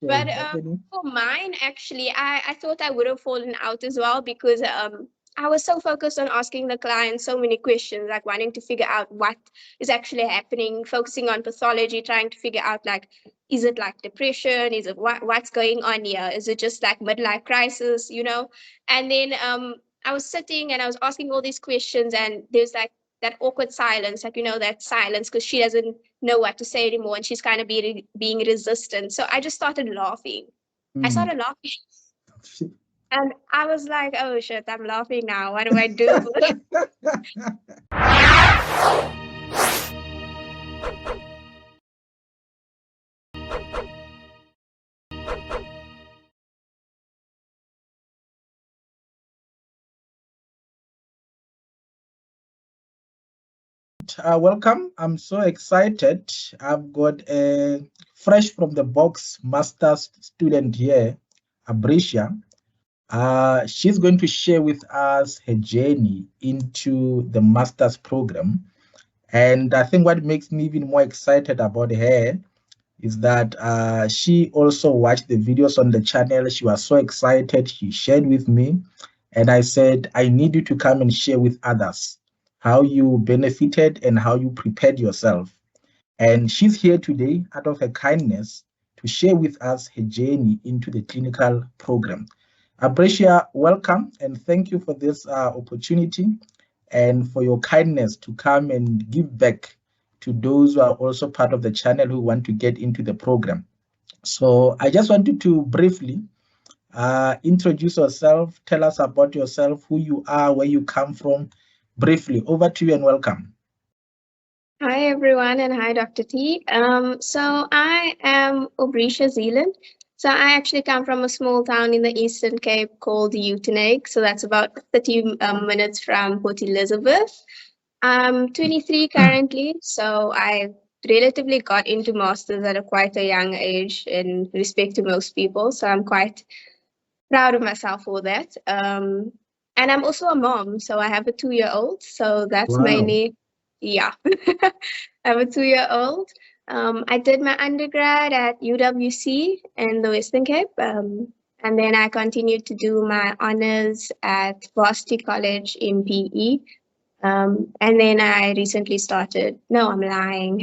But Okay, happening. for mine, actually, I thought I would have fallen out as well because I was so focused on asking the client so many questions, like wanting to figure out what is actually happening, focusing on pathology, trying to figure out like, is it like depression? Is it what's going on here? Is it just like midlife crisis, you know? And then I was sitting and I was asking all these questions, and there's like that awkward silence, like, you know, that silence because she doesn't know what to say anymore and she's kind of being resistant. So I just started laughing. I Mm. started laughing and I was like, oh shit, I'm laughing now. What do I do? Welcome. I'm so excited. I've got a fresh from the box master's student here, Abricia. She's going to share with us her journey into the master's program. And I think what makes me even more excited about her is that she also watched the videos on the channel. She was so excited. She shared with me. And I said, I need you to come and share with others how you benefited and how you prepared yourself. And she's here today out of her kindness to share with us her journey into the clinical program. Aprecia, welcome and thank you for this opportunity and for your kindness to come and give back to those who are also part of the channel who want to get into the program. So I just wanted to briefly introduce yourself, tell us about yourself, who you are, where you come from. Briefly, over to you and welcome. Hi everyone, and hi Dr. T. So I am Obrisha Zealand. So I actually come from a small town in the Eastern Cape called Uitenhage. So that's about 30 minutes from Port Elizabeth. I'm 23 currently, so I relatively got into masters at quite a young age in respect to most people. So I'm quite proud of myself for that. And I'm also a mom, so I have a 2 year old. So that's Wow. mainly, yeah, I have a 2 year old. I did my undergrad at UWC in the Western Cape. And then I continued to do my honors at Varsity College in PE. And then I recently started, no, I'm lying.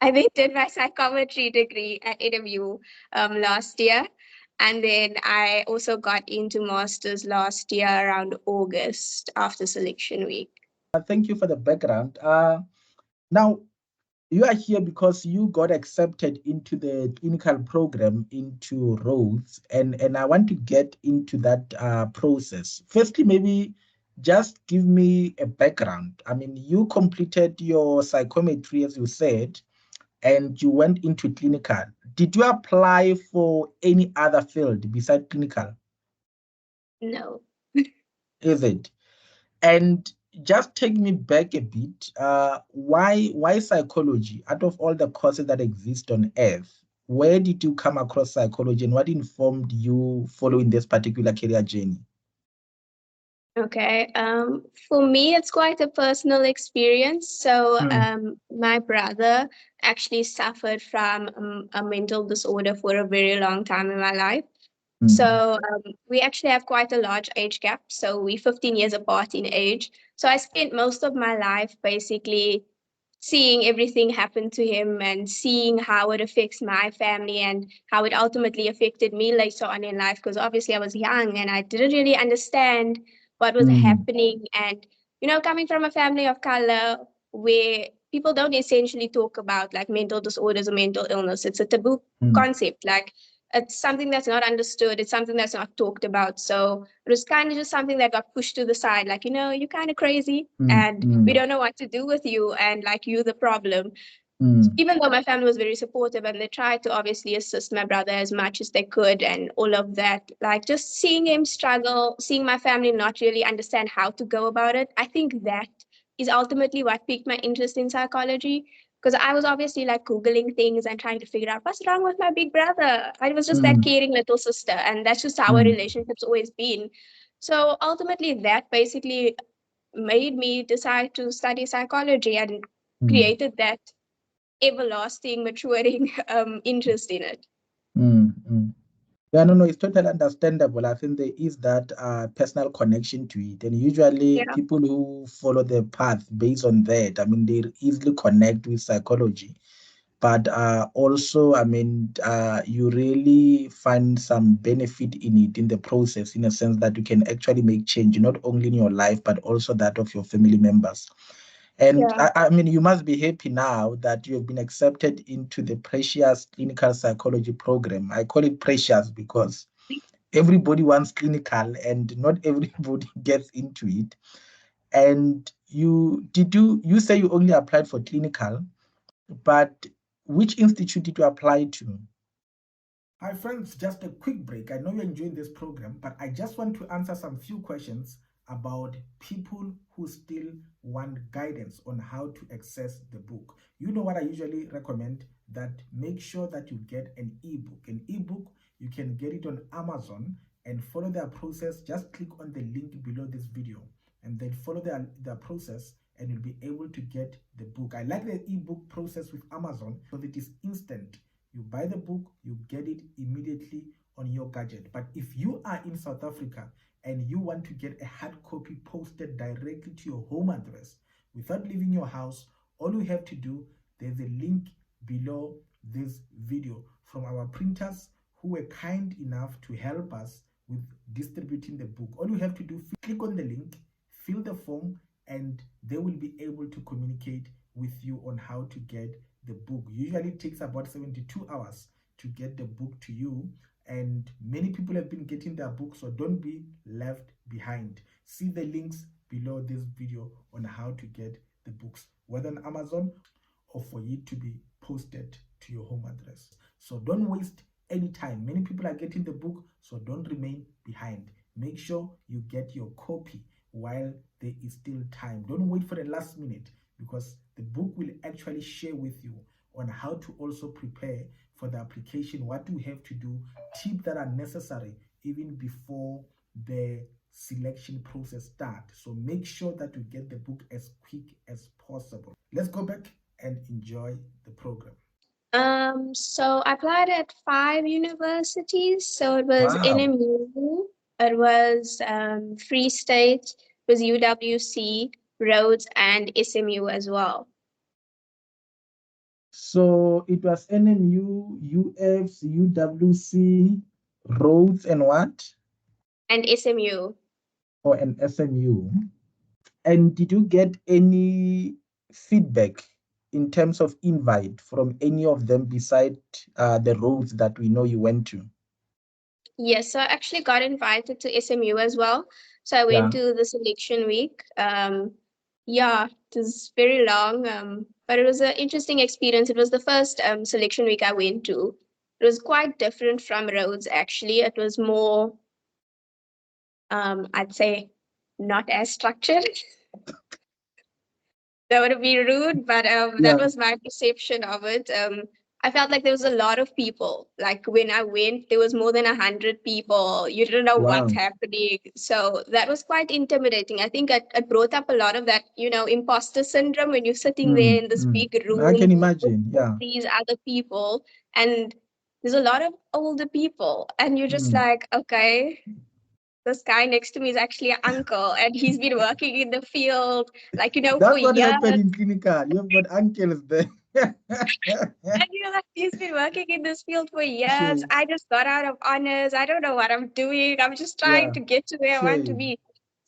I then did my psychometry degree at EDHE last year. And then I also got into masters last year around August after selection week. Thank you for the background. Now, you are here because you got accepted into the clinical program into Rhodes, and I want to get into that process. Firstly, maybe just give me a background. I mean, you completed your psychometry, as you said, and you went into clinical. Did you apply for any other field besides clinical? No. Is it? And just take me back a bit. Why psychology? Out of all the courses that exist on earth, where did you come across psychology and what informed you following this particular career journey? Okay. For me, it's quite a personal experience. So, Mm, my brother actually suffered from a mental disorder for a very long time in my life. mm, So we actually have quite a large age gap. So we're 15 years apart in age. So I spent most of my life basically seeing everything happen to him and seeing how it affects my family and how it ultimately affected me later on in life. Because obviously I was young and I didn't really understand what was mm, happening. And, you know, coming from a family of color where people don't essentially talk about like mental disorders or mental illness, it's a taboo mm, concept. Like it's something that's not understood, it's something that's not talked about. So it was kind of just something that got pushed to the side, like, you know, you're kind of crazy mm, and we mm, don't know what to do with you, and like you the problem. mm, Even though my family was very supportive and they tried to obviously assist my brother as much as they could and all of that, like just seeing him struggle, seeing my family not really understand how to go about it, I think that is ultimately what piqued my interest in psychology. Because I was obviously like Googling things and trying to figure out what's wrong with my big brother. I was just that mm, caring little sister, and that's just how our mm, relationship's always been. So ultimately, that basically made me decide to study psychology and mm. created that everlasting, maturing interest in it. Yeah, no, it's totally understandable. I think there is that personal connection to it. And usually Yeah, people who follow the path based on that, I mean, they easily connect with psychology. But also, I mean, you really find some benefit in it in the process, in a sense that you can actually make change, not only in your life, but also that of your family members. And yeah, I mean, you must be happy now that you have been accepted into the Precious Clinical Psychology program. I call it precious because everybody wants clinical and not everybody gets into it. And you say you only applied for clinical, but which institute did you apply to? Hi, friends, just a quick break. I know you're enjoying this program, but I just want to answer some few questions about people who still want guidance on how to access the book. You know what I usually recommend? That make sure that you get an ebook. An ebook, you can get it on Amazon and follow their process. Just click on the link below this video and then follow their process and you'll be able to get the book. I like the ebook process with Amazon because it is instant. You buy the book, you get it immediately on your gadget. But if you are in South Africa and you want to get a hard copy posted directly to your home address without leaving your house, all you have to do, there's a link below this video from our printers who were kind enough to help us with distributing the book. All you have to do, click on the link, fill the form, and they will be able to communicate with you on how to get the book. Usually it takes about 72 hours to get the book to you, and many people have been getting their book, so don't be left behind. See the links below this video on how to get the books, whether on Amazon or for it to be posted to your home address. So don't waste any time. Many people are getting the book, so don't remain behind. Make sure you get your copy while there is still time. Don't wait for the last minute, because the book will actually share with you on how to also prepare for the application, what you have to do, tips that are necessary even before the selection process starts. So make sure that you get the book as quick as possible. Let's go back and enjoy the program. So I applied at 5 universities. So it was Wow. NMU, it was Free State, it was UWC, Rhodes, and SMU as well. So it was NMU, UFs, UWC, Rhodes, and what? And SMU. Or an SMU. And did you get any feedback in terms of invite from any of them beside the roads that we know you went to? Yes, so I actually got invited to SMU as well. So I Yeah. went to the selection week. Yeah, it was very long, but it was an interesting experience. It was the first selection week I went to. It was quite different from Rhodes, actually. It was more, I'd say, not as structured. That would be rude, but that Yeah. was my perception of it. I felt like there was a lot of people. Like when I went, there was more than 100 people. You didn't know what's Wow. happening, so that was quite intimidating. I think it brought up a lot of that, imposter syndrome when you're sitting there in this big I can room with imagine. all Yeah. these other people, and there's a lot of older people, and you're just Mm. like, okay, this guy next to me is actually an uncle and he's been working in the field like for That's what years. happened in clinical. You have got uncles there. And like, he's been working in this field for years. Sure. I just got out of honors. I don't know what I'm doing. I'm just trying Yeah. to get to where I want to Sure. be.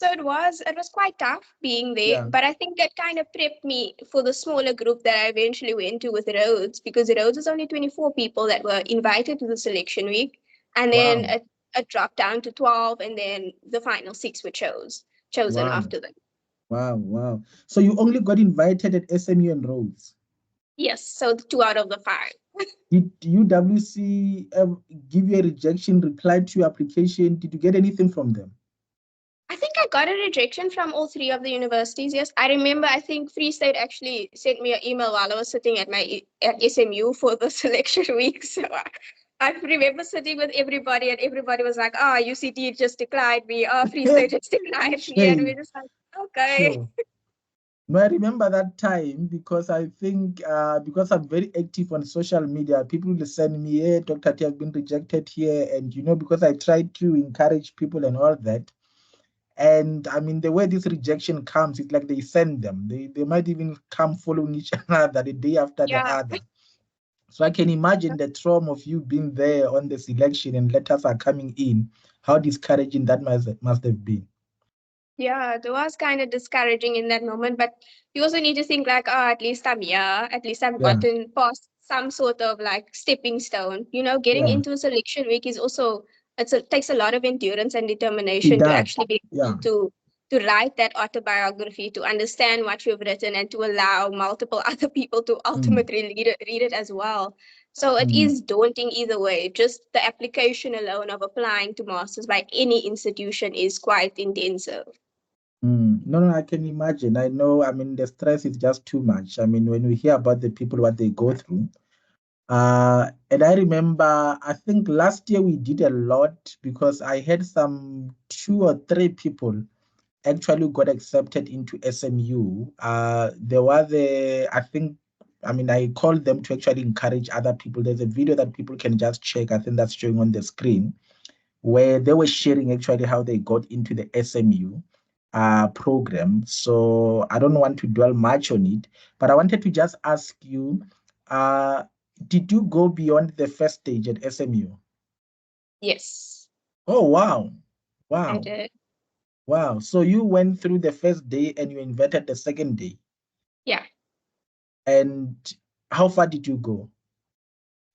So it was quite tough being there, Yeah. but I think that kind of prepped me for the smaller group that I eventually went to with Rhodes, because Rhodes was only 24 people that were invited to the selection week, and then Wow. it dropped down to 12, and then the final six were chosen Wow. after that. Wow. Wow. So you only got invited at SMU and Rhodes. Yes, so the two out of the five. Did UWC give you a rejection reply to your application? Did you get anything from them? I think I got a rejection from all three of the universities. Yes, I remember. I think Free State actually sent me an email while I was sitting at SMU for the selection week. So I remember sitting with everybody, and everybody was like, "Ah, UCT just declined me. Ah, Free State just declined me," and we're Shame. just like, "Okay." Sure. No, I remember that time because I think because I'm very active on social media, people will send me, hey, Dr. T, have been rejected here. And, because I try to encourage people and all that. And I mean, the way this rejection comes, it's like they send them. They might even come following each other the day after the Yeah. other. So I can imagine the trauma of you being there on the selection and letters are coming in, how discouraging that must have been. Yeah, it was kind of discouraging in that moment, but you also need to think like, oh, at least I'm here. At least I've Yeah, gotten past some sort of like stepping stone. Getting yeah, into a selection week is also takes a lot of endurance and it determination to does. actually be Yeah. able to write that autobiography, to understand what you've written, and to allow multiple other people to Mm, ultimately read it as well. So it mm, is daunting either way. Just the application alone of applying to masters by any institution is quite intensive. No, no, I can imagine. I know, I mean, the stress is just too much. I mean, when we hear about the people, what they go through, and I remember, I think last year we did a lot because I had some 2 or 3 people actually got accepted into SMU. There was I mean, I called them to actually encourage other people. There's a video that people can just check. I think that's showing on the screen where they were sharing actually how they got into the SMU program. So I don't want to dwell much on it, but I wanted to just ask you, uh, did you go beyond the first stage at SMU? Yes, Oh, wow. I Wow. did. Wow. So you went through the first day and you invited the second day. Yeah. And how far did you go?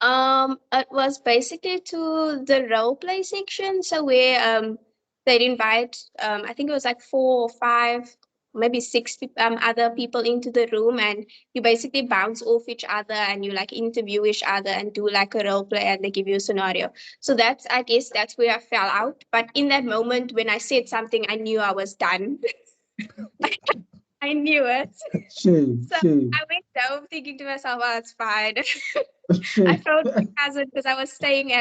It was basically to the role play section. So where they'd invite I think it was like 4 or 5, maybe 6 other people into the room, and you basically bounce off each other and you like interview each other and do like a role play, and they give you a scenario. So I guess that's where I fell out. But in that moment when I said something, I knew I was done. I knew it. Shame, So shame, I went home thinking to myself, oh, it's fine. I shame. phoned my cousin because I was staying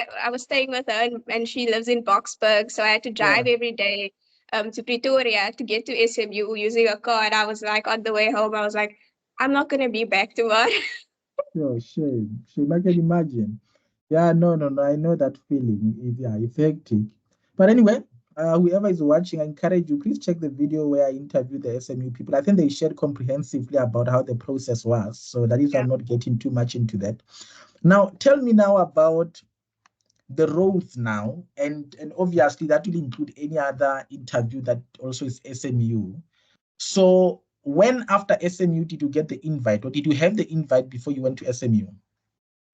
with her, and she lives in Boksburg, so I had to Yeah, drive every day to Pretoria to get to SMU using a car. And I was like, on the way home, I was like, I'm not gonna be back to work. sure, shame, shame. I can imagine. Yeah, no, no, no. I know that feeling. Yeah, it's hectic. But anyway, whoever is watching, I encourage you, please check the video where I interviewed the SMU people. I think they shared comprehensively about how the process was. So that is why Yeah. I'm not getting too much into that. Now, tell me now about the roles now, and obviously that will include any other interview that also is SMU. So when after SMU did you get the invite, or did you have the invite before you went to SMU?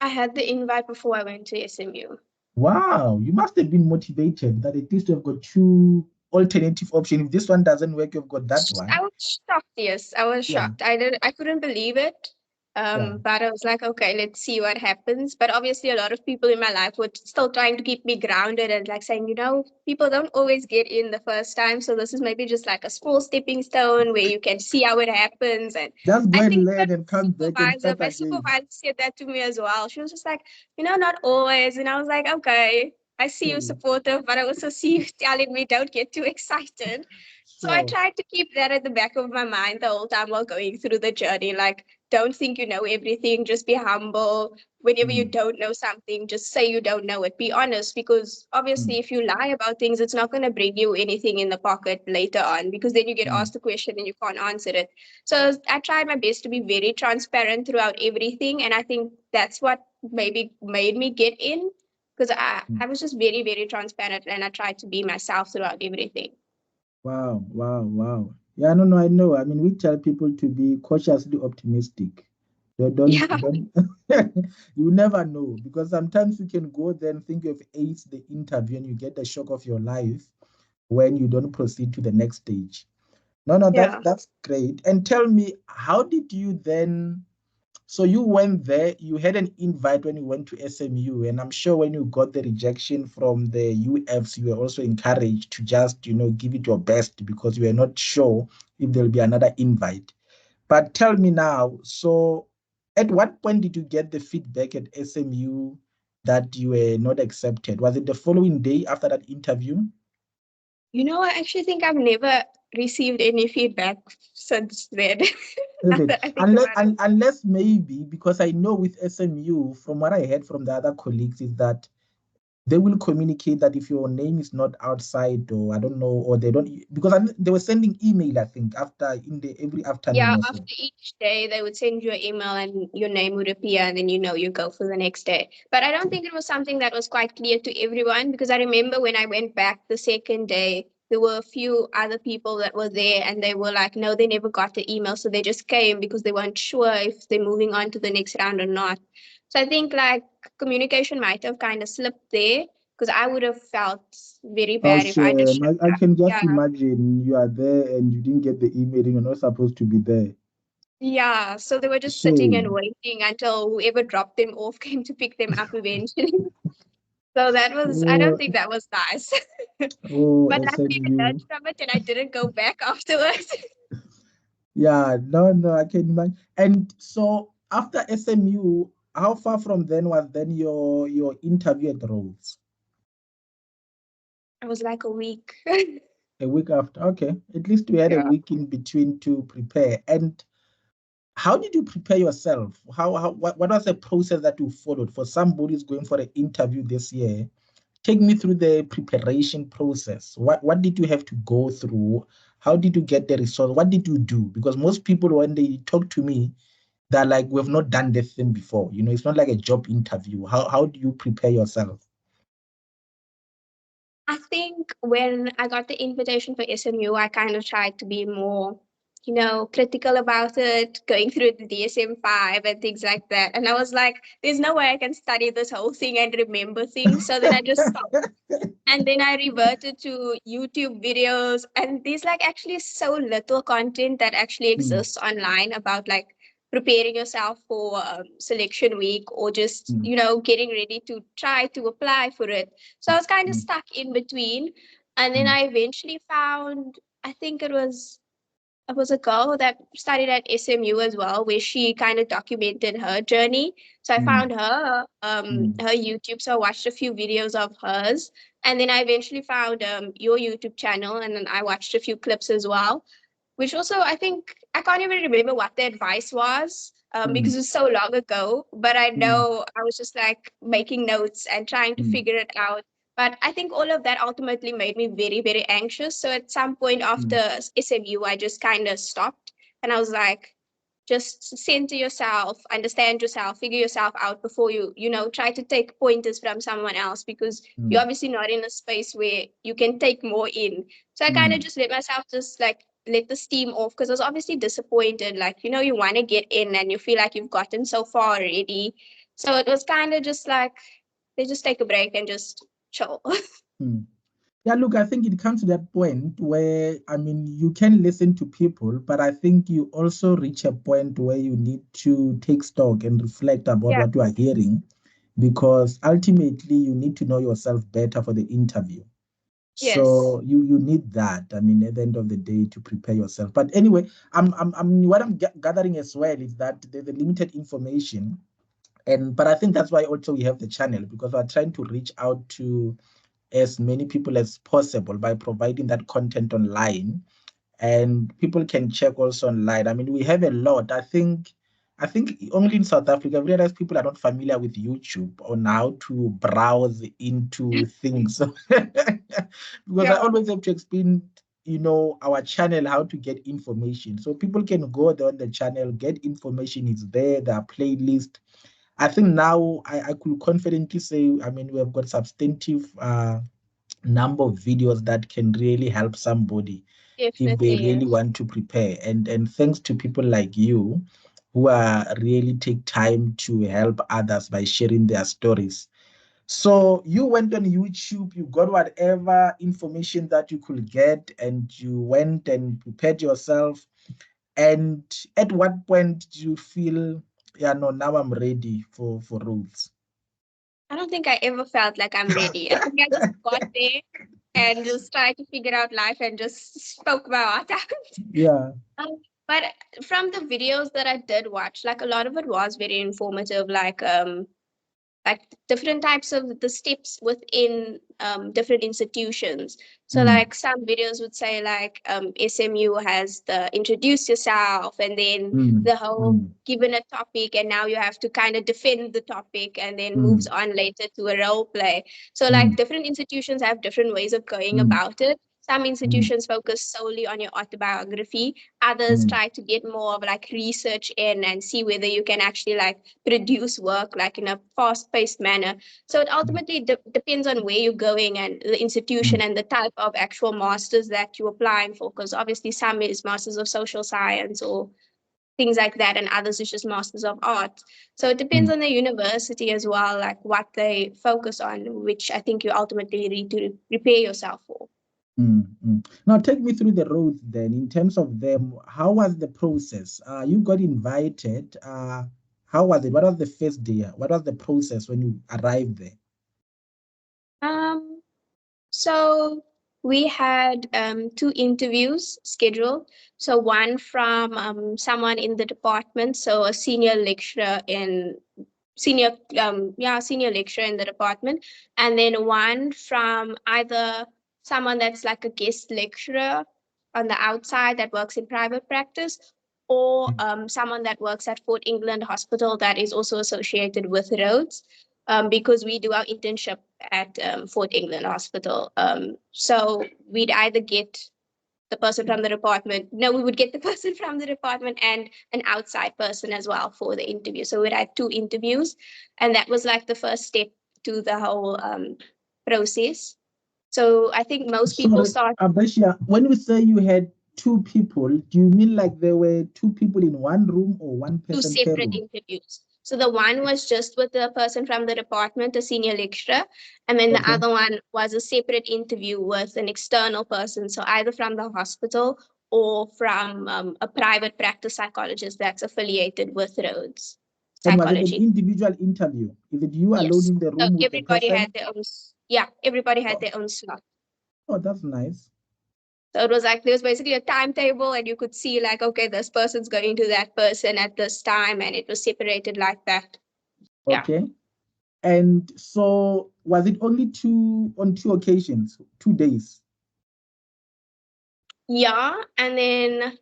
I had the invite before I went to SMU. Wow, you must have been motivated that at least you've got 2 alternative options. If this one doesn't work, you've got that one. I was shocked. Yes, I was Yeah, shocked. I couldn't believe it. yeah. But I was like, okay, let's see what happens. But obviously, a lot of people in my life were still trying to keep me grounded and like saying, people don't always get in the first time. So this is maybe just like a small stepping stone where you can see how it happens. And Just go I and think learn and come back and start my again. supervisor said that to me as well. She was just like, not always. And I was like, okay, I see you Sure, supportive, but I also see you telling me don't get too excited. So I sure. tried to keep that at the back of my mind the whole time while going through the journey. Like, don't think you know everything. Just be humble. Whenever you Mm, don't know something, just say you don't know it. Be honest, because mm, obviously, if you lie about things, it's not going to bring you anything in the pocket later on, because then you get mm, asked a question and you can't answer it. So I tried my best to be very transparent throughout everything. And I think that's what maybe made me get in, because mm. I was just very, very transparent, and I tried to be myself throughout everything. Wow, wow, wow. Yeah, no, no, I know. I mean, we tell people to be cautiously optimistic. Yeah. Don't you never know, because sometimes you can go there and think you've aced the interview and you get the shock of your life when you don't proceed to the next stage. No, no, that's Yeah. that's great. And tell me, how did you then? So you went there, you had an invite when you went to SMU, and I'm sure when you got the rejection from the UFs, you were also encouraged to just, give it your best because you were not sure if there'll be another invite. But tell me now, so at what point did you get the feedback at SMU that you were not accepted? Was it the following day after that interview? I actually think I've never received any feedback since then. Is Not it? that I think Unless, about it. unless maybe, because I know with SMU, from what I heard from the other colleagues, is that they will communicate that if your name is not outside, or I don't know, or they don't, because they were sending email, I think, after in the every afternoon Yeah, or so. after each day, they would send you an email and your name would appear, and then you go for the next day. But I don't think it was something that was quite clear to everyone, because I remember when I went back the second day, there were a few other people that were there and they were like, no, they never got the email. So they just came because they weren't sure if they're moving on to the next round or not. So I think like communication might have kind of slipped there, because I would have felt very Oh, bad if I just shame. showed I up. can just Yeah. imagine you are there and you didn't get the email and you're not supposed to be there. Yeah, so they were just sitting and Shame. waiting until whoever dropped them off came to pick them up eventually. So that was, I don't Oh, think that was nice. oh, But luckily I learned SMU. from it and I didn't go back afterwards. Yeah, no, no, I can imagine. And so after SMU, how far from then was then your interview at Rhodes? It was like a week. A week after. Okay. At least we had a Yeah. week in between to prepare. And how did you prepare yourself? What was the process that you followed for somebody who's going for an interview this year? Take me through the preparation process. What did you have to go through? How did you get the resource? What did you do? Because most people, when they talk to me, they're like, we've not done this thing before. You know, it's not like a job interview. How do you prepare yourself? I think when I got the invitation for SMU, I kind of tried to be more, critical about it, going through the DSM-5 and things like that. And I was like, there's no way I can study this whole thing and remember things. So then I just stopped. And then I reverted to YouTube videos, and there's like actually so little content that actually Mm, exists online about like preparing yourself for selection week, or just mm, getting ready to try to apply for it. So I was kind of mm, stuck in between, and then mm, I eventually found, I think it was a girl that studied at SMU as well, where she kind of documented her journey. So I mm, found her YouTube. So I watched a few videos of hers, and then I eventually found your YouTube channel, and then I watched a few clips as well. Which also, I think I can't even remember what the advice was, mm, because it was so long ago. But I mm, know I was just like making notes and trying to mm, figure it out. But I think all of that ultimately made me very, very anxious. So at some point after mm, SMU, I just kind of stopped and I was like, just center yourself, understand yourself, figure yourself out before you try to take pointers from someone else, because you're mm, obviously not in a space where you can take more in. So I kind of mm, just let myself just like let the steam off, because I was obviously disappointed. Like, you want to get in and you feel like you've gotten so far already. So it was kind of just like, they just take a break and just chill. mm. Yeah, look, I think it comes to that point where, I mean, you can listen to people, but I think you also reach a point where you need to take stock and reflect about Yeah. what you are hearing, because ultimately you need to know yourself better for the interview. Yes. So you need that. I mean, at the end of the day, to prepare yourself. But anyway, I'm what I'm gathering as well is that there's a limited information, and but I think that's why also we have the channel, because we're trying to reach out to as many people as possible by providing that content online, and people can check also online. I mean, we have a lot. I think only in South Africa, I realize people are not familiar with YouTube on how to browse into things. Because I Yeah. always have to explain, our channel, how to get information. So people can go there on the channel, get information. It's there. There are playlists. I think now I could confidently say, I mean, we have got substantive number of videos that can really help somebody if they Definitely, really yes. want to prepare. And thanks to people like you who are really take time to help others by sharing their stories. So you went on YouTube, you got whatever information that you could get, and you went and prepared yourself. And at what point do you feel, yeah, no, now I'm ready for rules? I don't think I ever felt like I'm ready. I think I just got there and just tried to figure out life and just spoke my heart out. Yeah. But from the videos that I did watch, like a lot of it was very informative. Like like different types of the steps within different institutions. So like some videos would say like SMU has the introduce yourself, and then the whole given a topic, and now you have to kind of defend the topic, and then moves on later to a role play. So like different institutions have different ways of going about it. Some institutions focus solely on your autobiography. Others try to get more of like research in and see whether you can actually like produce work like in a fast-paced manner. So it ultimately depends on where you're going and the institution and the type of actual masters that you're applying for. Because obviously some is masters of social science or things like that, and others is just masters of art. So it depends on the university as well, like what they focus on, which I think you ultimately need to prepare yourself for. Now, take me through the roads then. In terms of them, how was the process? You got invited. How was it? What was the first day? What was the process when you arrived there? So we had 2 interviews scheduled. So one from someone in the department, so a senior lecturer in senior lecturer in the department, and then one from either someone that's like a guest lecturer on the outside that works in private practice, or someone that works at Fort England Hospital that is also associated with Rhodes, because we do our internship at Fort England Hospital. So we'd either get the person from the department. No, we would get the person from the department and an outside person as well for the interview. So we'd had 2 interviews, and that was like the first step to the whole process. So I think most people start. Abeshia, when you say you had 2 people, do you mean like there were 2 people in one room or one 2 person per separate room? interviews. So the one was just with the person from the department, a senior lecturer, and then the other one was a separate interview with an external person, so either from the hospital or from a private practice psychologist that's affiliated with Rhodes And was it an Psychology. individual interview? Is it you alone Yes. in the So room with the everybody person? had their own, everybody had their own slot. Oh, that's nice. So it was like there was basically a timetable, and you could see like, okay, this person's going to that person at this time, and it was separated like that. Okay. Yeah. And so was it only on 2 occasions, 2 days? Yeah, and then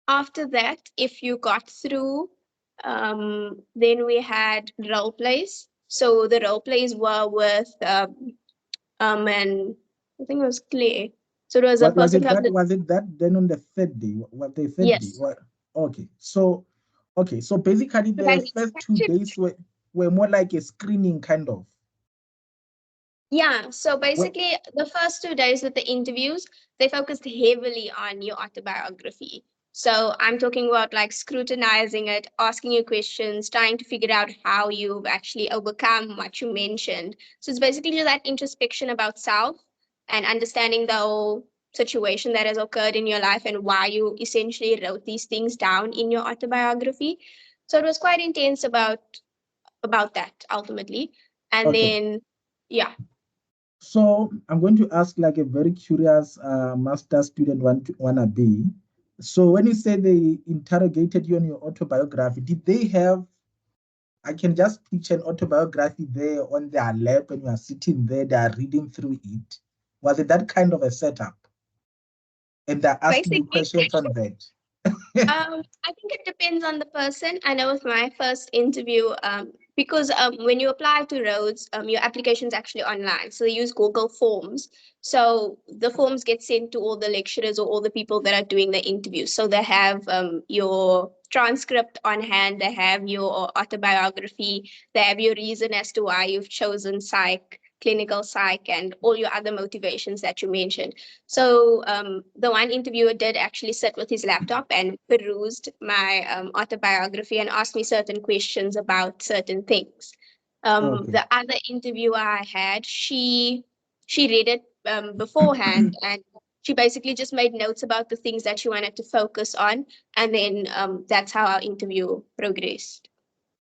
after that, if you got through, then we had role plays. So the role plays were with and I think it was Clay. So it was a person from the Was it that then on the 3rd day? What the 3rd day? yes. What? Okay. So basically the first 2 days were more like a screening kind of. Yeah, so basically the first 2 days with the interviews, they focused heavily on your autobiography. So I'm talking about like scrutinizing it, asking you questions, trying to figure out how you've actually overcome what you mentioned. So it's basically just that introspection about self and understanding the whole situation that has occurred in your life and why you essentially wrote these things down in your autobiography. So it was quite intense about that ultimately. And then yeah. So I'm going to ask like a very curious master student wanna be. So when you say they interrogated you on your autobiography, did they have, I can just picture an autobiography there on their lap and you are sitting there, they are reading through it. Was it that kind of a setup? And they're asking you Basically, questions on that? I think it depends on the person. I know with my first interview, because when you apply to Rhodes, your application is actually online. So they use Google Forms. So the forms get sent to all the lecturers or all the people that are doing the interview. So they have your transcript on hand, they have your autobiography, they have your reason as to why you've chosen clinical psych, and all your other motivations that you mentioned. So the one interviewer did actually sit with his laptop and perused my autobiography and asked me certain questions about certain things. The other interviewer I had, she read it beforehand, and she basically just made notes about the things that she wanted to focus on, and then that's how our interview progressed.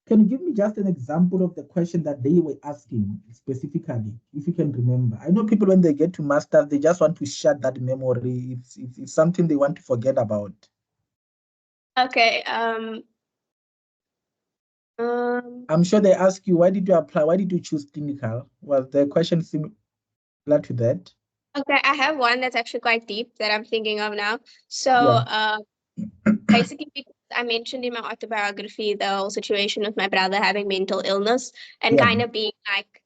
Can you give me just an example of the question that they were asking specifically, if you can remember? I know people, when they get to masters, they just want to shut that memory. It's something they want to forget about. Okay. I'm sure they ask you, why did you apply? Why did you choose clinical? Was the question similar to that? Okay, I have one that's actually quite deep that I'm thinking of now. So, Yeah. basically, because I mentioned in my autobiography the whole situation with my brother having mental illness and Yeah. kind of being like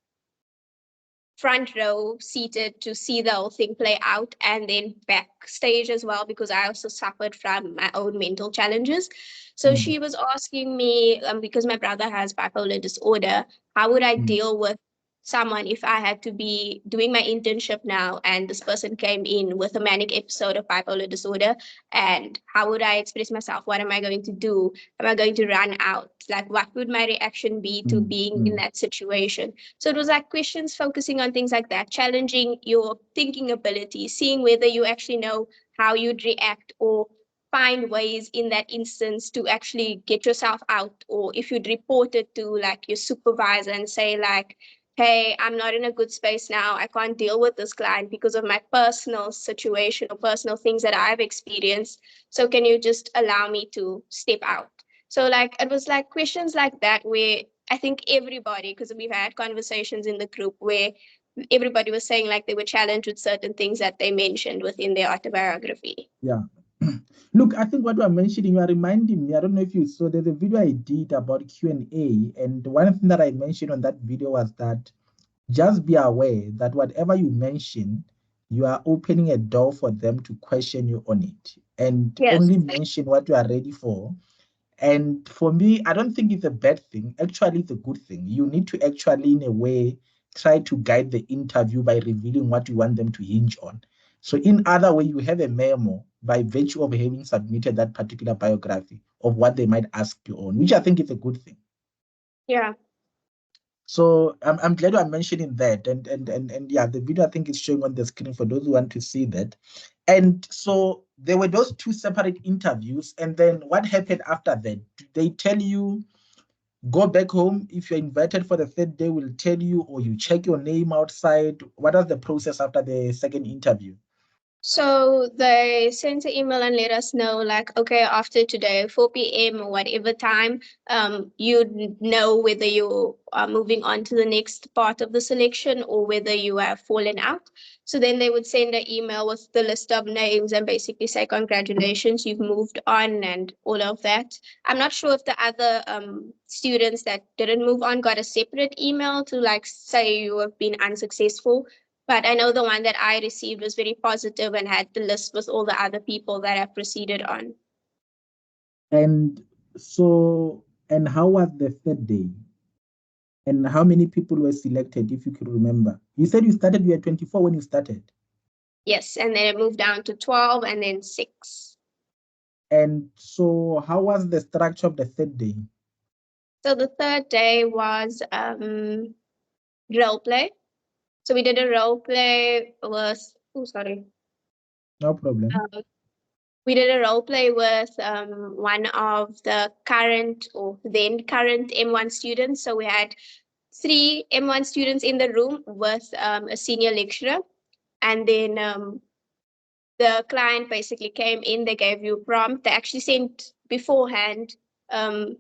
front row seated to see the whole thing play out, and then backstage as well because I also suffered from my own mental challenges. So Mm, she was asking me, because my brother has bipolar disorder, how would I mm, deal with someone if I had to be doing my internship now and this person came in with a manic episode of bipolar disorder, and how would I express myself? What am I going to do? Am I going to run out? Like, what would my reaction be to mm, being in mm, that situation? So it was like questions focusing on things like that, challenging your thinking ability, seeing whether you actually know how you'd react or find ways in that instance to actually get yourself out, or if you'd report it to like your supervisor and say like, hey, I'm not in a good space now, I can't deal with this client because of my personal situation or personal things that I've experienced, so can you just allow me to step out? So like it was like questions like that where I think everybody, because we've had conversations in the group where everybody was saying like they were challenged with certain things that they mentioned within their autobiography. yeah. Look, I think what you are mentioning, you are reminding me, I don't know if you saw, there's a video I did about Q&A, and one thing that I mentioned on that video was that just be aware that whatever you mention, you are opening a door for them to question you on it, and Yes. only mention what you are ready for. And for me, I don't think it's a bad thing. Actually, it's a good thing. You need to actually, in a way, try to guide the interview by revealing what you want them to hinge on. So, in other way, you have a memo by virtue of having submitted that particular biography of what they might ask you on, which I think is a good thing. Yeah. So I'm glad you are mentioning that. And yeah, the video I think is showing on the screen for those who want to see that. And so there were those two separate interviews. And then what happened after that? Did they tell you go back home? If you're invited for the third day, we'll tell you, or you check your name outside? What was the process after the second interview? So they sent an email and let us know, like, okay, after today, 4 p.m. or whatever time, you know whether you are moving on to the next part of the selection or whether you have fallen out. So then they would send an email with the list of names and basically say, congratulations, you've moved on and all of that. I'm not sure if the other students that didn't move on got a separate email to like say you have been unsuccessful, but I know the one that I received was very positive and had the list with all the other people that have proceeded on. And so, and how was the third day? And how many people were selected, if you could remember? You said you were 24 when you started. Yes, and then it moved down to 12 and then 6. And so, how was the structure of the third day? So the third day was role play. So we did a role play with, oh, sorry. No problem. Um, we did a role play with one of the current or then current M1 students. So we had 3 M1 students in the room with a senior lecturer. And then the client basically came in, they gave you a prompt. They actually sent beforehand um,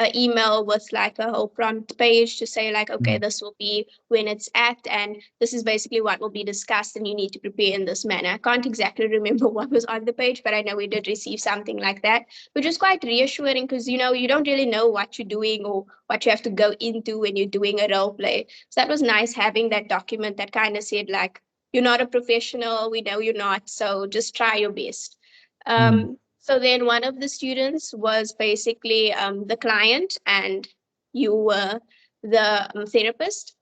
an email with like a whole prompt page to say like, okay, Mm. this will be when it's at, and this is basically what will be discussed, and you need to prepare in this manner. I can't exactly remember what was on the page, but I know we did receive something like that, which is quite reassuring because, you know, you don't really know what you're doing or what you have to go into when you're doing a role play. So that was nice having that document that kind of said like, you're not a professional, we know you're not, so just try your best. Mm. So then one of the students was basically the client and you were the therapist.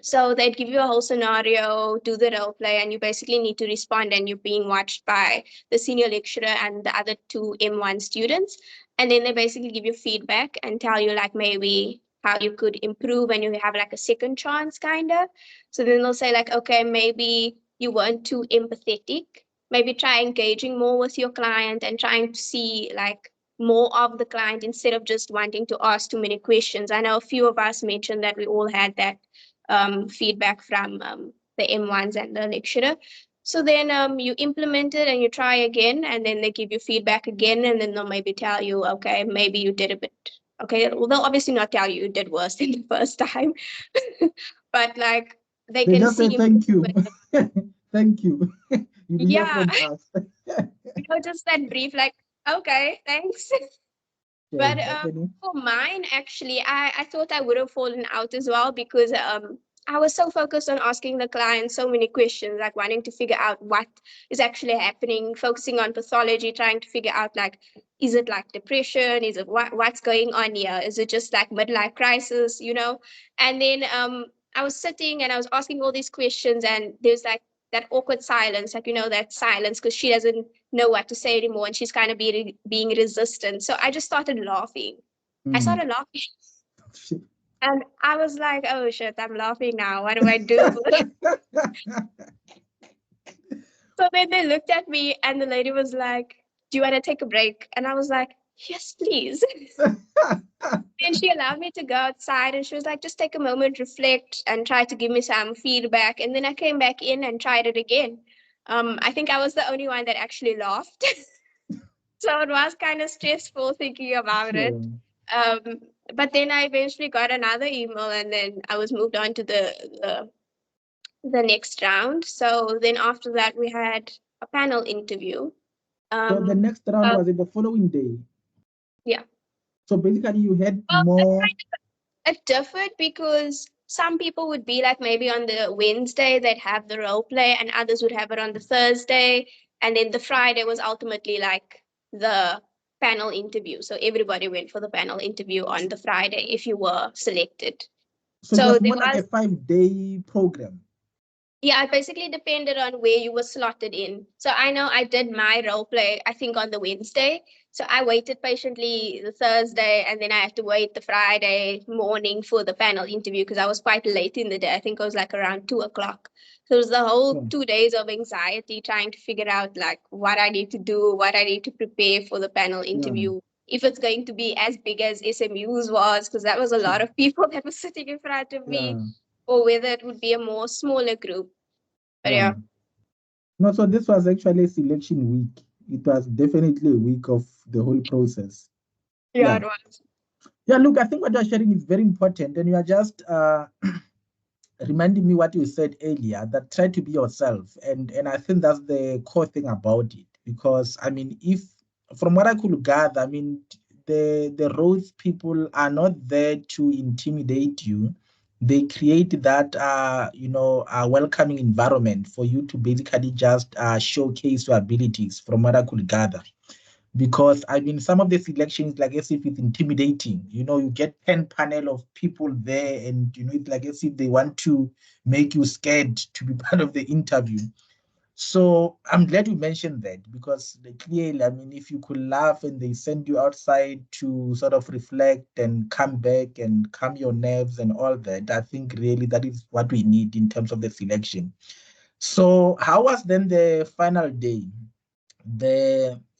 So they'd give you a whole scenario, do the role play, and you basically need to respond, and you're being watched by the senior lecturer and the other 2 M1 students. And then they basically give you feedback and tell you like maybe how you could improve and you have like a second chance kind of. So then they'll say like, okay, maybe you weren't too empathetic. Maybe try engaging more with your client and trying to see like more of the client instead of just wanting to ask too many questions. I know a few of us mentioned that we all had that feedback from the M1s and the lecturer. So then you implement it and you try again, and then they give you feedback again, and then they'll maybe tell you, okay, maybe you did a bit Okay, well, they'll obviously not tell you did worse than the first time, but like they They can just say see thank you. improvement. Thank you. You'll hear Yeah, from us. just that brief, like, okay, thanks. Okay, But happening. for mine, actually, I thought I would have fallen out as well because I was so focused on asking the client so many questions, like wanting to figure out what is actually happening, focusing on pathology, trying to figure out like, is it like depression? Is it what's going on here? Is it just like midlife crisis, you know? And then I was sitting and I was asking all these questions, and there's like that awkward silence, like, you know, that silence because she doesn't know what to say anymore and she's kind of being resistant. So I just started laughing. I Mm. started laughing and I was like, oh shit, I'm laughing now. What do I do? So then they looked at me and the lady was like, do you want to take a break? And I was like, yes, please. And she allowed me to go outside and she was like, just take a moment, reflect, and try to give me some feedback. And then I came back in and tried it again. I think I was the only one that actually laughed. So it was kind of stressful thinking about it. Sure. Um, but then I eventually got another email and then I was moved on to the next round. So then after that, we had a panel interview. So the Um, next round was it the following day? yeah. So basically you had Well, more. it differed because some people would be like maybe on the Wednesday they'd have the role play and others would have it on the Thursday. And then the Friday was ultimately like the panel interview. So everybody went for the panel interview on the Friday if you were selected. So it So was there more like a was 5-day program. Yeah, it basically depended on where you were slotted in. So I know I did my role play, I think, on the Wednesday. So I waited patiently the Thursday and then I had to wait the Friday morning for the panel interview because I was quite late in the day. I think it was like around 2 o'clock. So it was the whole Sure. 2 days of anxiety trying to figure out like what I need to do, what I need to prepare for the panel Yeah. interview. If it's going to be as big as SMU's was, because that was a lot of people that were sitting in front of me, Yeah. or whether it would be a more smaller group. But Yeah. yeah, No, so this was actually a selection week. It was definitely a week of the whole process. yeah, Yeah. it was. Yeah, look, I think what you're sharing is very important. And you are just reminding me what you said earlier, that try to be yourself. And I think that's the core thing about it. Because I mean, if from what I could gather, I mean, the roads people are not there to intimidate you. They create that welcoming environment for you to basically just showcase your abilities, from what I could gather. Because I mean, some of the selections, like as if it's intimidating. You get 10 panel of people there, and it's like as if they want to make you scared to be part of the interview. So I'm glad you mentioned that, because clearly, I mean, if you could laugh and they send you outside to sort of reflect and come back and calm your nerves and all that, I think really that is what we need in terms of the selection. So how was then the final day?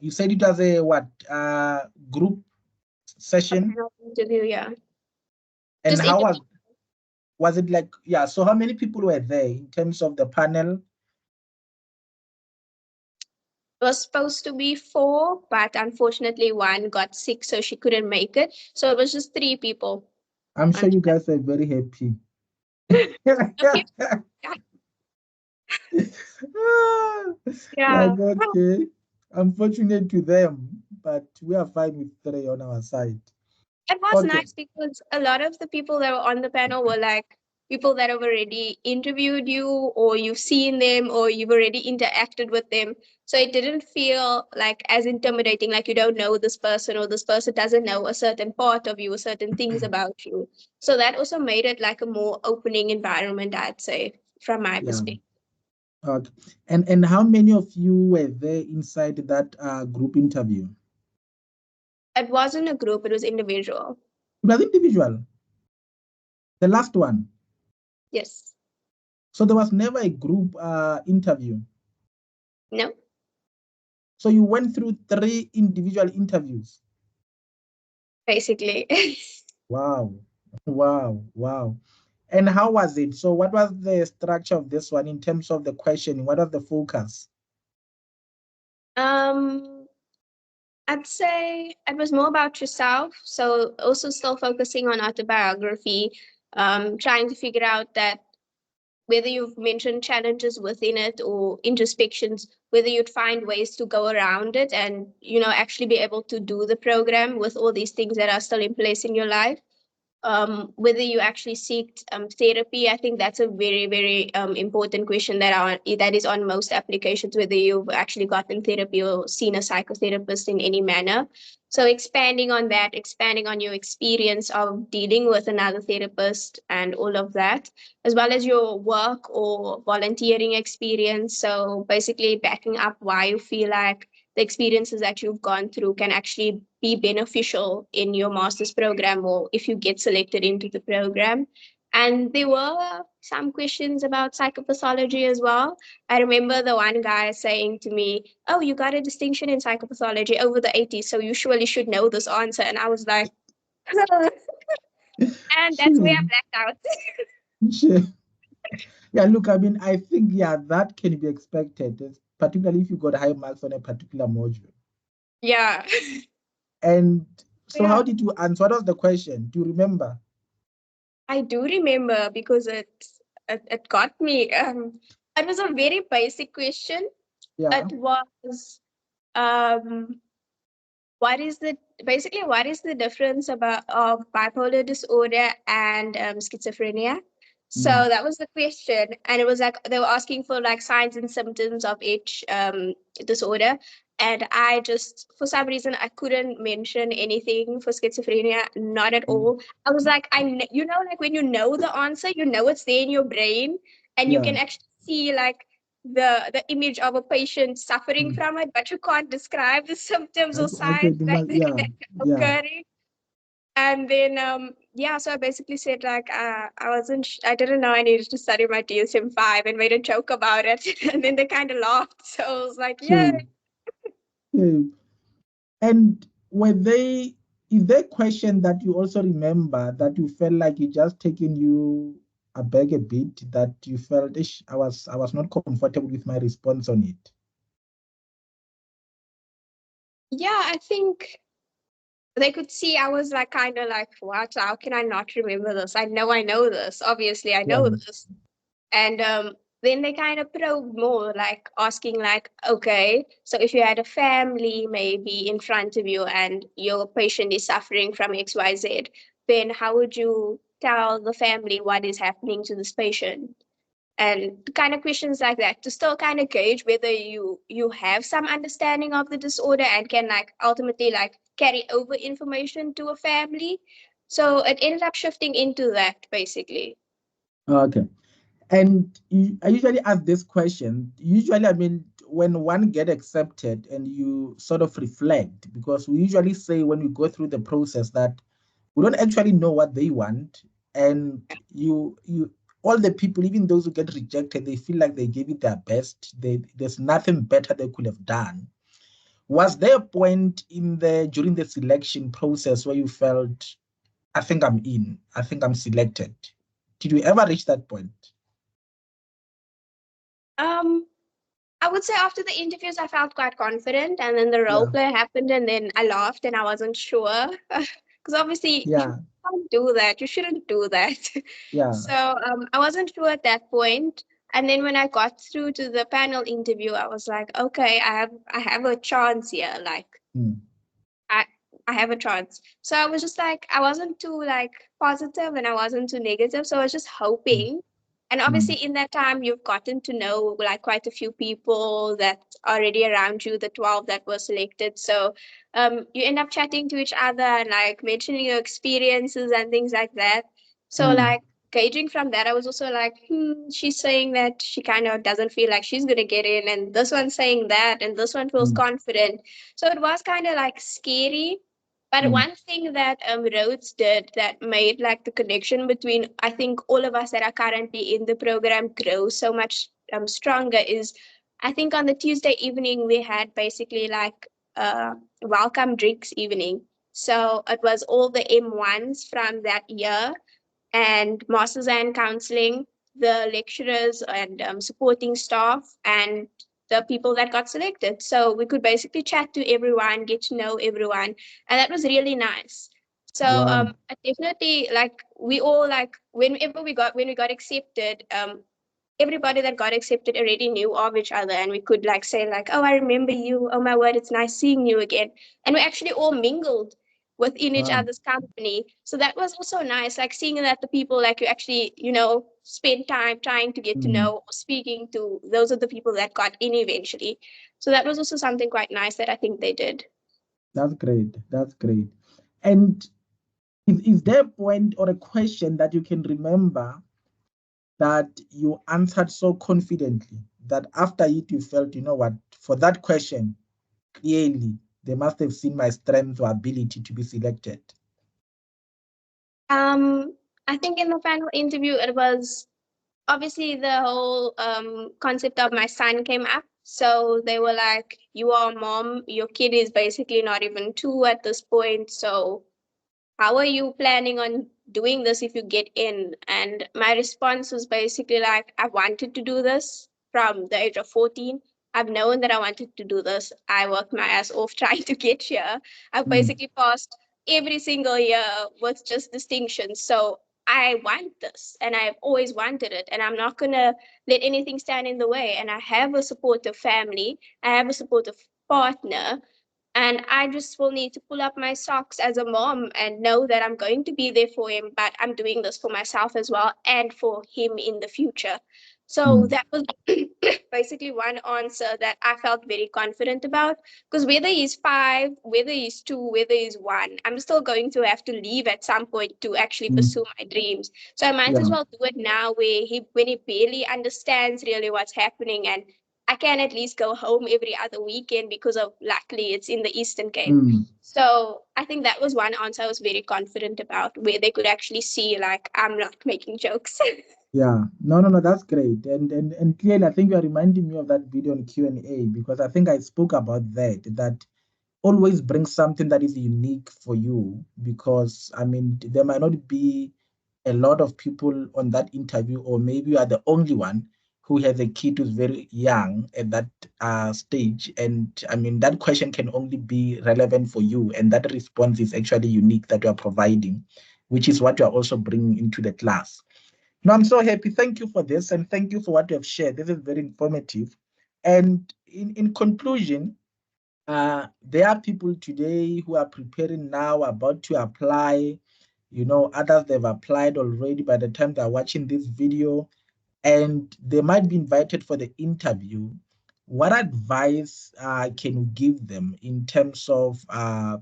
You said it was a what group A session, panel interview, yeah. and Just how interview. was it like? Yeah, so how many people were there in terms of the panel? It was supposed to be four, but unfortunately one got sick, so she couldn't make it. So it was just three people. I'm sure On you guys were very happy. yeah. Like, okay, unfortunate to them, but we are fine with 3 on our side. It was Okay. nice because a lot of the people that were on the panel were like people that have already interviewed you, or you've seen them, or you've already interacted with them. So it didn't feel like as intimidating, like you don't know this person, or this person doesn't know a certain part of you or certain things about you. So that also made it like a more opening environment, I'd say, from my Yeah. perspective. Okay. And how many of you were there inside that group interview? It wasn't a group, it was individual. It was individual. The last one. Yes. So there was never a group interview. No. So you went through 3 individual interviews. Basically. Wow. Wow. Wow. And how was it? So what was the structure of this one in terms of the questioning? What was the focus? um I'd say it was more about yourself. So also still focusing on autobiography, trying to figure out that whether you've mentioned challenges within it or introspections, whether you'd find ways to go around it and, actually be able to do the program with all these things that are still in place in your life. Whether you actually seek therapy, I think that's a very, very important question that is on most applications, whether you've actually gotten therapy or seen a psychotherapist in any manner. So expanding on that, expanding on your experience of dealing with another therapist and all of that, as well as your work or volunteering experience. So basically backing up why you feel like the experiences that you've gone through can actually be beneficial in your master's program or if you get selected into the program. And there were some questions about psychopathology as well. I remember the one guy saying to me, "Oh, you got a distinction in psychopathology over the 80s, so you surely should know this answer." And I was like, and that's where I Sure, blacked out. sure. Yeah, look, I mean, I think, yeah, that can be expected, particularly if you got high marks on a particular module. Yeah. And so how Yeah. did you answer? What was the question? Do you remember? I do remember because it got me. It was a very basic question. Yeah. It was um what is the difference about of bipolar disorder and schizophrenia? So Mm, that was the question, and it was like they were asking for like signs and symptoms of each disorder, and I just for some reason I couldn't mention anything for schizophrenia, not at mm, all. I was like, like when you know the answer, you know it's there in your brain, and you yeah. can actually see like the image of a patient suffering Mm. from it, but you can't describe the symptoms or I signs can that, imagine. Yeah. that Yeah. are occurring. And then yeah, so I basically said like I didn't know I needed to study my DSM-5 and made a joke about it. And then they kind of laughed. So I was like, yeah. Sure. Yeah. And were they, is there a question that you also remember that you felt like it just taken you aback a bit, that you felt, "Ish, I was not comfortable with my response on it"? Yeah, I think they could see I was like kind of like, what? How can I not remember this? I know this. Obviously, I know Yeah. this. And then they kind of probe more, like asking, like, okay, so if you had a family maybe in front of you and your patient is suffering from XYZ, then how would you tell the family what is happening to this patient? And kind of questions like that to still kind of gauge whether you have some understanding of the disorder and can like ultimately like carry over information to a family. So it ended up shifting into that basically. Okay. And I usually ask this question. Usually, I mean, when one get accepted and you sort of reflect, because we usually say when we go through the process that we don't actually know what they want, and you all the people, even those who get rejected, they feel like they gave it their best. There's nothing better they could have done. Was there a point in the during the selection process where you felt, I think I'm in, I think I'm selected? Did you ever reach that point? um I would say after the interviews, I felt quite confident, and then the role Yeah. play happened, and then I laughed, and I wasn't sure because obviously you Yeah. can't do that. You shouldn't do that. Yeah. So I wasn't sure at that point. And then when I got through to the panel interview, I was like, okay, I have a chance here. Like Mm, I I have a chance. So I was just like I wasn't too like positive and I wasn't too negative. So I was just mm, hoping. And mm, obviously in that time you've gotten to know like quite a few people that are already around you, the 12 that were selected. So you end up chatting to each other and like mentioning your experiences and things like that. So mm, like gauging from that, I was also like, she's saying that she kind of doesn't feel like she's gonna get in, and this one's saying that, and this one feels mm, confident. So it was kind of like scary. But mm, one thing that Rhodes did that made like the connection between, I think, all of us that are currently in the program grow so much stronger is, I think on the Tuesday evening we had basically like welcome drinks evening. So it was all the M1s from that year and masters and counseling, the lecturers and supporting staff, and the people that got selected. So we could basically chat to everyone, get to know everyone, and that was really nice. So Wow. I definitely, like, we all, like, when we got accepted, everybody that got accepted already knew of each other, and we could like say like, oh, I remember you, oh my word, it's nice seeing you again. And we actually all mingled within each Wow. other's company. So that was also nice, like seeing that the people like you actually, spend time trying to get to Mm. know or speaking to, those are the people that got in eventually. So that was also something quite nice that I think they did. That's great. That's great. And is there a point or a question that you can remember that you answered so confidently that after it you felt, you know what, for that question, clearly they must have seen my strength or ability to be selected? um I think in the final interview it was obviously the whole concept of my son came up. So they were like, you are a mom, your kid is basically not even two at this point. So how are you planning on doing this if you get in? And my response was basically like, I wanted to do this from the age of 14. I've known that I wanted to do this. I worked my ass off trying to get here. I've Mm. basically passed every single year with just distinction. So I want this and I've always wanted it. And I'm not going to let anything stand in the way. And I have a supportive family, I have a supportive partner, and I just will need to pull up my socks as a mom and know that I'm going to be there for him, but I'm doing this for myself as well and for him in the future. So Mm. that was basically one answer that I felt very confident about. Because whether he's 5, whether he's 2, whether he's 1, I'm still going to have to leave at some point to actually Mm. pursue my dreams. So I might as Yeah. well do it now, when he barely understands really what's happening, and I can at least go home every other weekend because of, luckily it's in the Eastern Cape. Mm. So I think that was one answer I was very confident about, where they could actually see like I'm not making jokes. Yeah, no, no, no, that's great. And clearly, I think you are reminding me of that video on Q&A, because I think I spoke about that always bring something that is unique for you, because I mean there might not be a lot of people on that interview, or maybe you are the only one who has a kid who's very young at that stage. And I mean that question can only be relevant for you, and that response is actually unique that you are providing, which is what you are also bringing into the class. No, I'm so happy. Thank you for this, and thank you for what you have shared. This is very informative. And in conclusion, there are people today who are preparing now, about to apply. You know, others they've applied already by the time they're watching this video, and they might be invited for the interview. What advice can you give them in terms of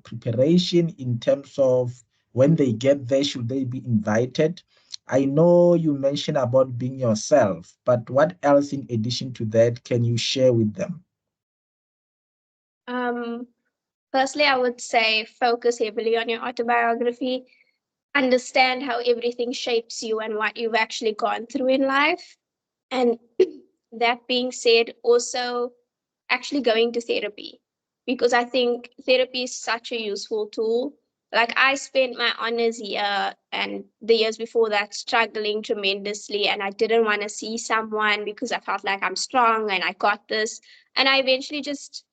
preparation, in terms of when they get there, should they be invited? I know you mentioned about being yourself, but what else in addition to that can you share with them? um, Firstly, I would say focus heavily on your autobiography. Understand how everything shapes you and what you've actually gone through in life. And that being said, also actually going to therapy, because I think therapy is such a useful tool. Like, I spent my honors year and the years before that struggling tremendously, and I didn't want to see someone because I felt like I'm strong and I got this. And I eventually just,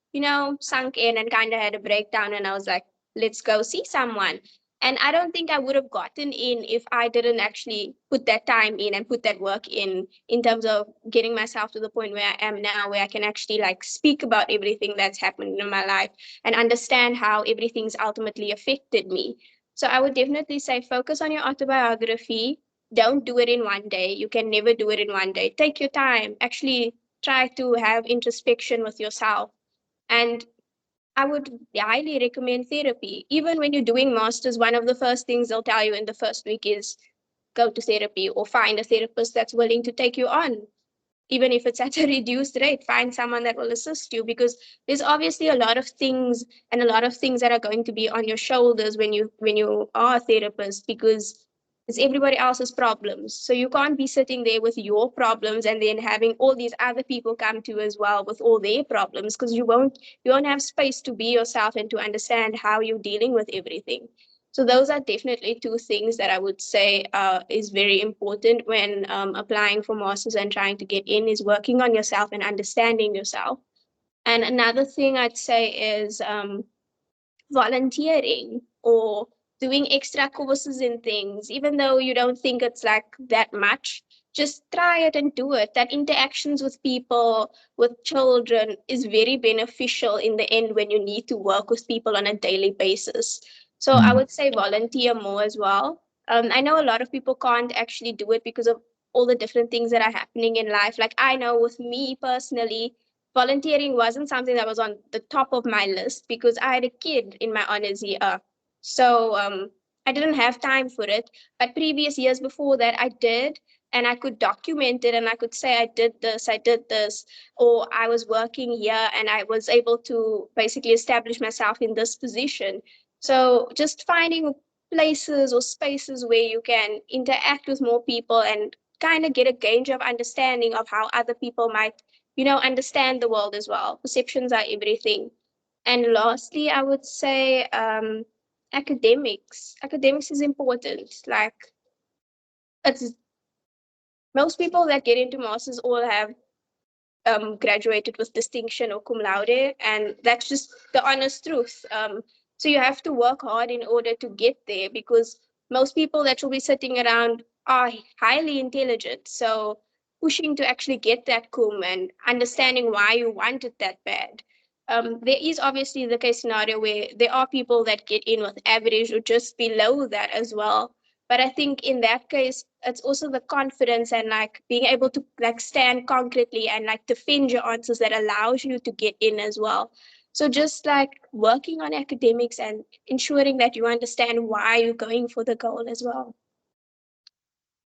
sunk in and kind of had a breakdown, and I was like, let's go see someone. And I don't think I would have gotten in if I didn't actually put that time in and put that work in terms of getting myself to the point where I am now, where I can actually like speak about everything that's happened in my life and understand how everything's ultimately affected me. So I would definitely say focus on your autobiography. Don't do it in one day. You can never do it in one day. Take your time. Actually try to have introspection with yourself. And I would highly recommend therapy. Even when you're doing masters, one of the first things they'll tell you in the first week is go to therapy or find a therapist that's willing to take you on. Even if it's at a reduced rate, find someone that will assist you, because there's obviously a lot of things and a lot of things that are going to be on your shoulders when you are a therapist, because it's everybody else's problems. So you can't be sitting there with your problems and then having all these other people come to you as well with all their problems, because you won't have space to be yourself and to understand how you're dealing with everything. So those are definitely two things that I would say is very important when applying for masters and trying to get in, is working on yourself and understanding yourself. And another thing I'd say is volunteering or doing extra courses in things, even though you don't think it's like that much, just try it and do it. That interactions with people, with children, is very beneficial in the end when you need to work with people on a daily basis. So I would say volunteer more as well. I know a lot of people can't actually do it because of all the different things that are happening in life. Like I know with me personally, volunteering wasn't something that was on the top of my list because I had a kid in my honors year. So I didn't have time for it. But previous years before that, I did. And I could document it and I could say, I did this, or I was working here and I was able to basically establish myself in this position. So just finding places or spaces where you can interact with more people and kind of get a gauge of understanding of how other people might, understand the world as well. Perceptions are everything. And lastly, I would say academics. Academics is important. Like, it's most people that get into masters all have graduated with distinction or cum laude, and that's just the honest truth. So you have to work hard in order to get there, because most people that will be sitting around are highly intelligent. So pushing to actually get that cum and understanding why you want it that bad. There is obviously the case scenario where there are people that get in with average or just below that as well. But I think in that case, it's also the confidence and like being able to like stand concretely and like defend your answers that allows you to get in as well. So just like working on academics and ensuring that you understand why you're going for the goal as well.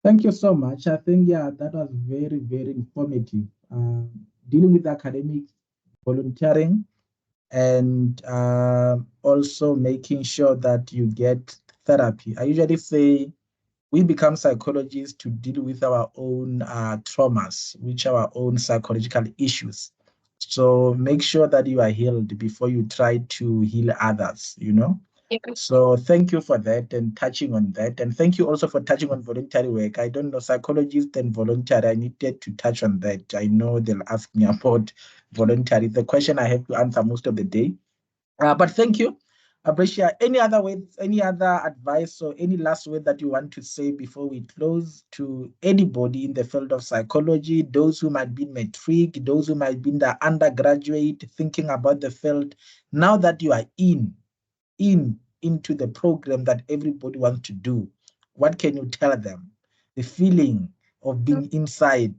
Thank you so much. I think, yeah, that was very, very informative. Dealing with academics, volunteering, and also making sure that you get therapy. I usually say we become psychologists to deal with our own traumas, which are our own psychological issues. So make sure that you are healed before you try to heal others, you know? Yeah. So thank you for that and touching on that. And thank you also for touching on voluntary work. I don't know, psychologist and voluntary, I needed to touch on that. I know they'll ask me about voluntary, the question I have to answer most of the day. But thank you. Abricia, any other words, any other advice or any last word that you want to say before we close to anybody in the field of psychology, those who might be in matric, those who might be in the undergraduate thinking about the field, now that you are into the program that everybody wants to do, what can you tell them? The feeling of being inside.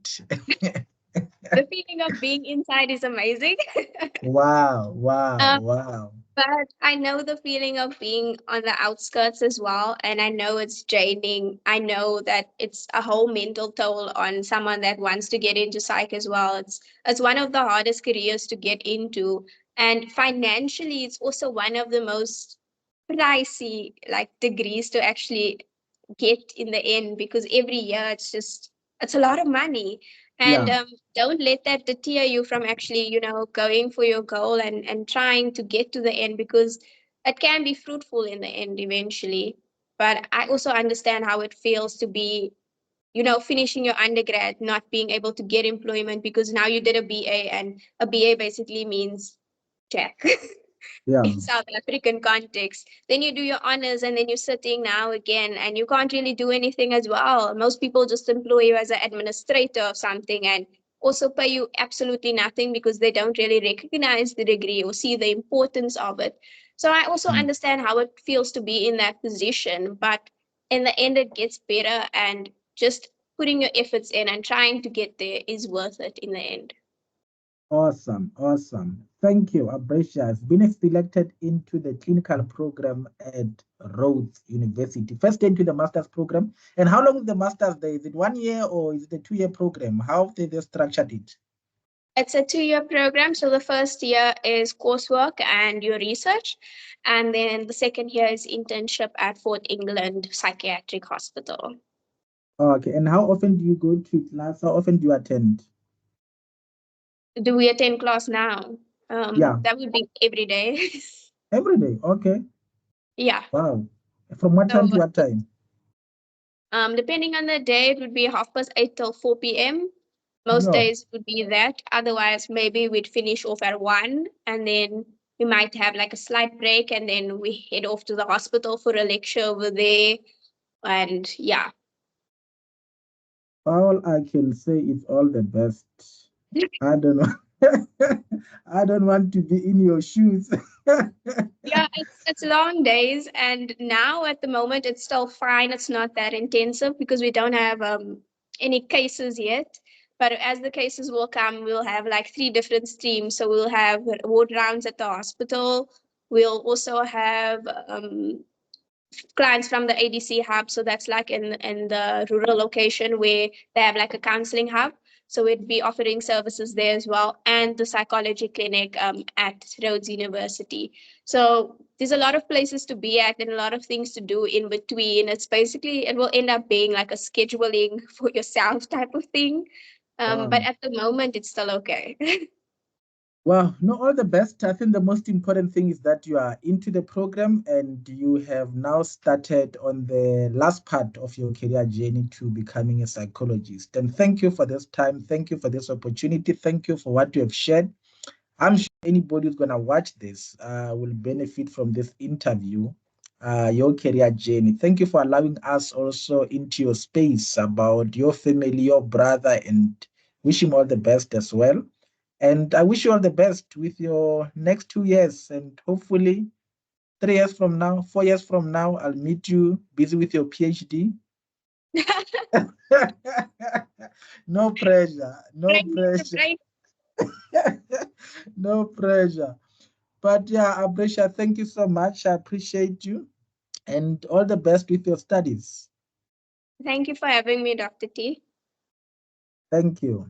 The feeling of being inside is amazing. Wow, wow, Um, wow. But I know the feeling of being on the outskirts as well. And I know it's draining. I know that it's a whole mental toll on someone that wants to get into psych as well. It's one of the hardest careers to get into. And financially, it's also one of the most pricey like degrees to actually get in the end, because every year it's a lot of money. And Yeah. don't let that deter you from actually, going for your goal and trying to get to the end, because it can be fruitful in the end eventually. But I also understand how it feels to be, finishing your undergrad, not being able to get employment because now you did a BA, and a BA basically means jack. Yeah. In South African context. Then you do your honors and then you're sitting now again and you can't really do anything as well. Most people just employ you as an administrator or something and also pay you absolutely nothing because they don't really recognize the degree or see the importance of it. So I also understand how it feels to be in that position, but in the end it gets better, and just putting your efforts in and trying to get there is worth it in the end. Awesome, awesome. Thank you. Abresha has been selected into the clinical program at Rhodes University. First into the master's program. And how long is the master's there? Is it 1 year or is it a 2-year program? How have they structured it? It's a 2-year program. So the first year is coursework and your research. And then the second year is internship at Fort England Psychiatric Hospital. Okay. And how often do you go to class? How often do you attend? Do we attend class now? Yeah, That would be every day. every day. Okay. Yeah. Wow. From what time So to what time? depending on the day, it would be 8:30 till 4 p.m. Most Yeah. days would be that. Otherwise, maybe we'd finish off at 1 and then we might have like a slight break and then we head off to the hospital for a lecture over there. And yeah. All I can say is all the best. I don't know. I don't want to be in your shoes. Yeah, it's long days, and now at the moment it's still fine. It's not that intensive because we don't have any cases yet. But as the cases will come, we'll have like three different streams. So we'll have ward rounds at the hospital. We'll also have clients from the ADC hub. So that's like in the rural location where they have like a counseling hub. So we'd be offering services there as well, and the psychology clinic at Rhodes University. So there's a lot of places to be at and a lot of things to do in between. It's basically, it will end up being like a scheduling for yourself type of thing. But Wow. at the moment, it's still okay. Well, no, all the best. I think the most important thing is that you are into the program and you have now started on the last part of your career journey to becoming a psychologist. And thank you for this time. Thank you for this opportunity. Thank you for what you have shared. I'm sure anybody who's going to watch this will benefit from this interview, your career journey. Thank you for allowing us also into your space about your family, your brother, and wish him all the best as well. And I wish you all the best with your next 2 years. And hopefully, 3 years from now, 4 years from now, I'll meet you busy with your PhD. No pressure, no pressure, Brain. no pressure. But yeah, Abresha, thank you so much. I appreciate you and all the best with your studies. Thank you for having me, Dr. T. Thank you.